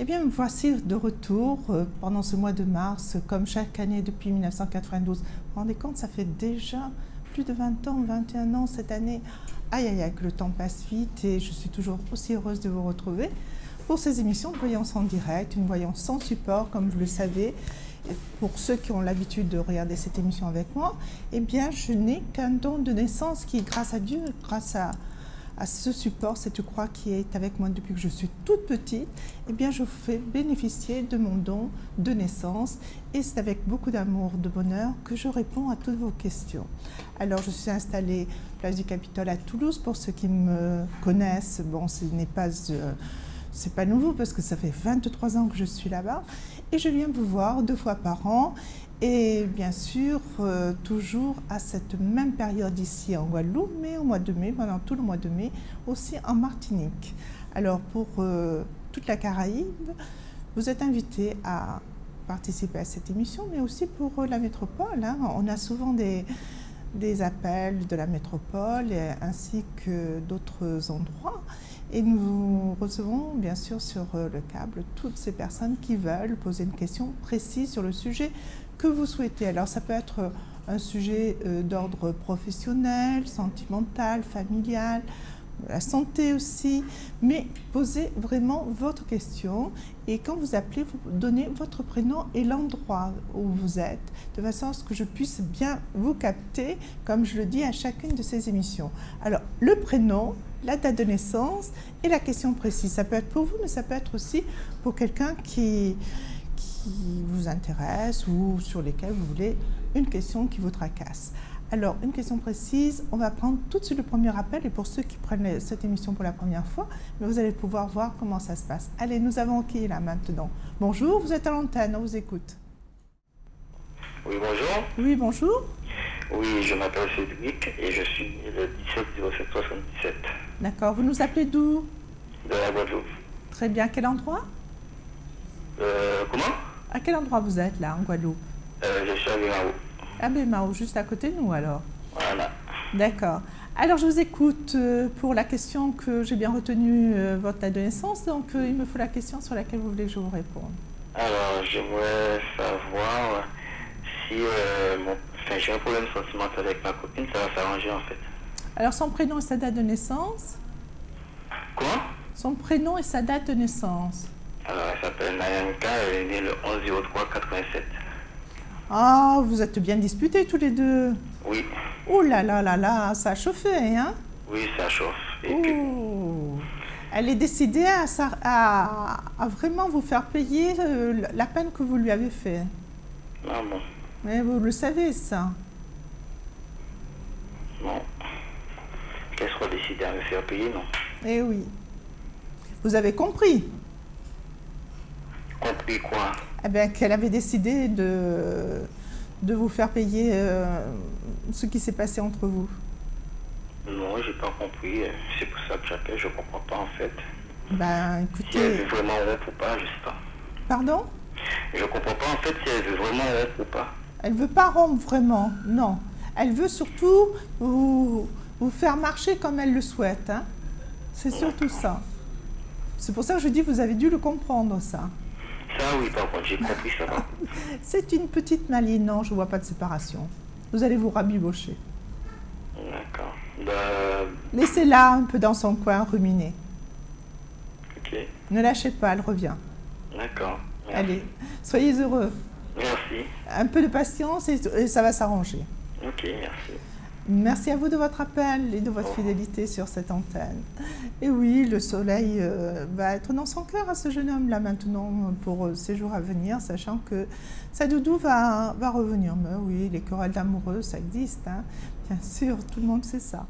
Eh bien, me voici de retour pendant ce mois de mars, comme chaque année depuis 1992. Vous vous rendez compte, ça fait déjà plus de 20 ans, 21 ans cette année. Aïe, aïe, aïe, que le temps passe vite et je suis toujours aussi heureuse de vous retrouver pour ces émissions de voyance en direct, une voyance sans support, comme vous le savez. Et pour ceux qui ont l'habitude de regarder cette émission avec moi, eh bien, je n'ai qu'un don de naissance qui, grâce à Dieu, grâce à ce support, cette croix qui est avec moi depuis que je suis toute petite, eh bien, je vous fais bénéficier de mon don de naissance et c'est avec beaucoup d'amour, de bonheur que je réponds à toutes vos questions. Alors, je suis installée place du Capitole à Toulouse. Pour ceux qui me connaissent, bon, ce n'est pas... c'est pas nouveau parce que ça fait 23 ans que je suis là-bas et je viens vous voir 2 fois par an et bien sûr toujours à cette même période ici en Guadeloupe, mais au mois de mai, pendant tout le mois de mai, aussi en Martinique. Alors pour toute la Caraïbe, vous êtes invités à participer à cette émission, mais aussi pour la métropole, hein. On a souvent des appels de la métropole ainsi que d'autres endroits. Et nous recevons bien sûr sur le câble toutes ces personnes qui veulent poser une question précise sur le sujet que vous souhaitez. Alors ça peut être un sujet d'ordre professionnel, sentimental, familial, la santé aussi, mais posez vraiment votre question et quand vous appelez, vous donnez votre prénom et l'endroit où vous êtes, de façon à ce que je puisse bien vous capter, comme je le dis à chacune de ces émissions. Alors, le prénom, la date de naissance et la question précise. Ça peut être pour vous, mais ça peut être aussi pour quelqu'un qui vous intéresse ou sur lesquels vous voulez une question qui vous tracasse. Alors, une question précise, on va prendre tout de suite le premier appel et pour ceux qui prennent cette émission pour la première fois, vous allez pouvoir voir comment ça se passe. Allez, nous avons qui là maintenant? Bonjour, vous êtes à l'antenne, on vous écoute. Oui, bonjour. Oui, bonjour. Oui, je m'appelle Cédric et je suis le 17-07-77. D'accord, vous nous appelez d'où? De la Guadeloupe. Très bien, quel endroit? Comment? À quel endroit vous êtes là, en Guadeloupe? Je suis à Bémao. À Bémao, juste à côté de nous alors. Voilà. D'accord. Alors je vous écoute pour la question que j'ai bien retenue, votre date de naissance, donc il me faut la question sur laquelle vous voulez que je vous réponde. Alors, j'aimerais savoir si j'ai un problème sentimental avec ma copine, ça va s'arranger en fait. Alors son prénom et sa date de naissance? Comment? Son prénom et sa date de naissance. Alors, elle s'appelle Nayanka, elle est née le 11-03-87. Ah, vous êtes bien disputés tous les deux. Oui. Oh là là là là, ça a chauffé, hein? Oui, ça chauffe. Et oh. Elle est décidée à vraiment vous faire payer la peine que vous lui avez fait. Ah bon. Mais vous le savez, ça. Non. Qu'elle soit décidée à me faire payer, non. Eh oui. Vous avez compris? Compris quoi? Eh bien, qu'elle avait décidé de vous faire payer ce qui s'est passé entre vous. Non, j'ai pas compris. C'est pour ça que j'appelle. Je comprends pas en fait. Ben, écoutez... Si elle veut vraiment rompre ou pas, je sais pas. Pardon? Je comprends pas en fait si elle veut vraiment rompre ou pas. Elle veut pas rompre vraiment, non. Elle veut surtout vous faire marcher comme elle le souhaite. Hein? C'est surtout ça. C'est pour ça que je dis, vous avez dû le comprendre, ça. Ça, oui, par contre, j'ai compris ça. C'est une petite maline, non, je ne vois pas de séparation. Vous allez vous rabibocher. D'accord. Laissez-la un peu dans son coin, ruminer. Ok. Ne lâchez pas, elle revient. D'accord. Allez, soyez heureux. Merci. Un peu de patience et ça va s'arranger. Ok, merci. Merci à vous de votre appel et de votre fidélité sur cette antenne. Et oui, le soleil va être dans son cœur à ce jeune homme là maintenant pour ces jours à venir, sachant que sa doudou va revenir. Mais oui, les querelles d'amoureux, ça existe, hein. Bien sûr, tout le monde sait ça.